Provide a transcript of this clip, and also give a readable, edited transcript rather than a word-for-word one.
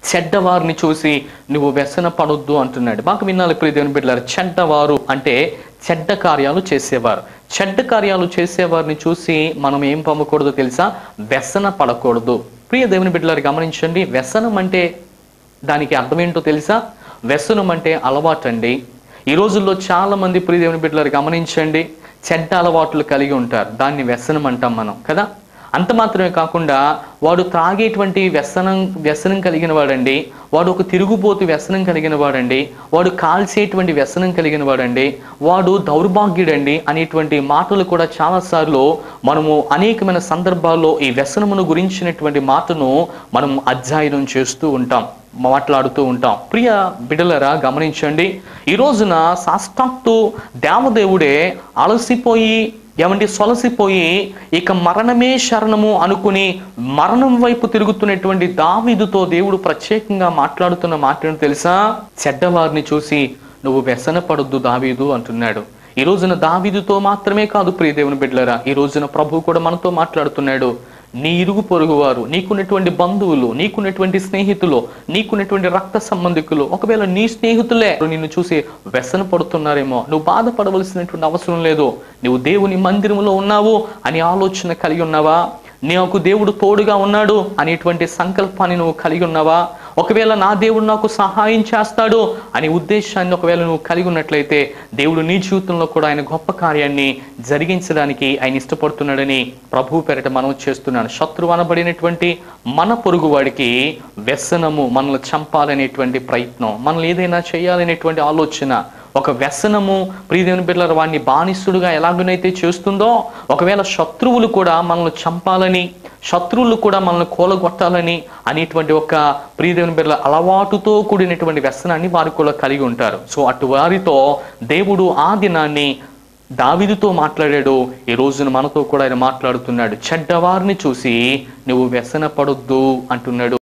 చెడ్డవారిని చూసి నువ్వు వ్యసన పడొద్దు అంటున్నాడు. మాకు వినాలి ప్రియ దేవుని బిడ్డలారా, చెడ్డవారు అంటే చెడ్డ కార్యాలు చేసేవారు. చెడ్డ కార్యాలు చేసేవారిని చూసి మనం ఏం పొమ్మకూడదు తెలుసా? వ్యసన పడకూడదు. ప్రియ దేవుని బిడ్డలారు గమనించండి, వ్యసనం అంటే దానికి అర్థం ఏంటో తెలుసా? వ్యసనం అంటే అలవాటండి. ఈ రోజుల్లో చాలా మంది ప్రియ దేవుని బిడ్డలారు గమనించండి, చెడ్డ అలవాట్లు కలిగి ఉంటారు. దాన్ని వ్యసనం అంటాం మనం కదా. అంత మాత్రమే కాకుండా వాడు తాగేటువంటి వ్యసనం కలిగిన వాడండి, వాడు ఒక తిరుగుబోతు వ్యసనం కలిగిన వాడండి, వాడు కాల్చేటువంటి వ్యసనం కలిగిన వాడండి, వాడు దౌర్భాగ్యుడండి అనేటువంటి మాటలు కూడా చాలాసార్లు మనము అనేకమైన సందర్భాల్లో ఈ వ్యసనమును గురించినటువంటి మాటను మనం అధ్యయనం చేస్తూ ఉంటాం, మాట్లాడుతూ ఉంటాం. ప్రియ బిడ్డలరా గమనించండి, ఈ రోజున సాష్టాత్తు దేవదేవుడే అలసిపోయి సొలసిపోయి ఇక మరణమే శరణము అనుకుని మరణం వైపు తిరుగుతున్నటువంటి దావీదుతో దేవుడు ప్రత్యేకంగా మాట్లాడుతున్న మాట తెలుసా? చెడ్డవారిని చూసి నువ్వు వ్యసన పడొద్దు దావీదు అంటున్నాడు. ఈ రోజున దావీదుతో మాత్రమే కాదు ప్రియ దేవుని బిడ్డలారా, ఈ రోజున ప్రభు కూడా మనతో మాట్లాడుతున్నాడు. నీ ఇరుగు పొరుగు వారు, నీకున్నటువంటి బంధువులు, నీకున్నటువంటి స్నేహితులు, నీకున్నటువంటి రక్త సంబంధికులు, ఒకవేళ నీ స్నేహితులే నిన్ను చూసి వ్యసన పడుతున్నారేమో, నువ్వు బాధపడవలసినటువంటి అవసరం లేదు. నువ్వు దేవుని మందిరంలో ఉన్నావు అని ఆలోచన కలిగి ఉన్నావా? నాకు దేవుడు తోడుగా ఉన్నాడు అనేటువంటి సంకల్పాన్ని నువ్వు కలిగి ఉన్నావా? ఒకవేళ నా దేవుడు నాకు సహాయం చేస్తాడు అనే ఉద్దేశాన్ని ఒకవేళ నువ్వు కలిగి ఉన్నట్లయితే దేవుడు నీ జీవితంలో కూడా ఆయన గొప్ప కార్యాన్ని జరిగించడానికి ఆయన ఇష్టపడుతున్నాడని ప్రభువు పేరిట మనం చేస్తున్నాను. శత్రువు అనబడినటువంటి మన పొరుగువాడికి వ్యసనము, మనల్ని చంపాలనేటువంటి ప్రయత్నం, మనల్ని ఏదైనా చేయాలనేటువంటి ఆలోచన, ఒక వ్యసనము ప్రియ దేవుని బిడ్డలారా వాడిని బానిసుడుగా ఎలాగనైతే చేస్తుందో, ఒకవేళ శత్రువులు కూడా మనల్ని చంపాలని, శత్రువులు కూడా మనల్ని కూలగొట్టాలని అనేటువంటి ఒక ప్రియ దేవుని బిడ్డల అలవాటుతో కూడినటువంటి వ్యసనాన్ని వారు కూడా కలిగి ఉంటారు. సో అటు వారితో దేవుడు ఆ దినాన్ని దావీదుతో మాట్లాడాడు. ఈ రోజున మనతో కూడా ఆయన మాట్లాడుతున్నాడు. చెడ్డవారిని చూసి నువ్వు వ్యసన పడొద్దు అంటున్నాడు.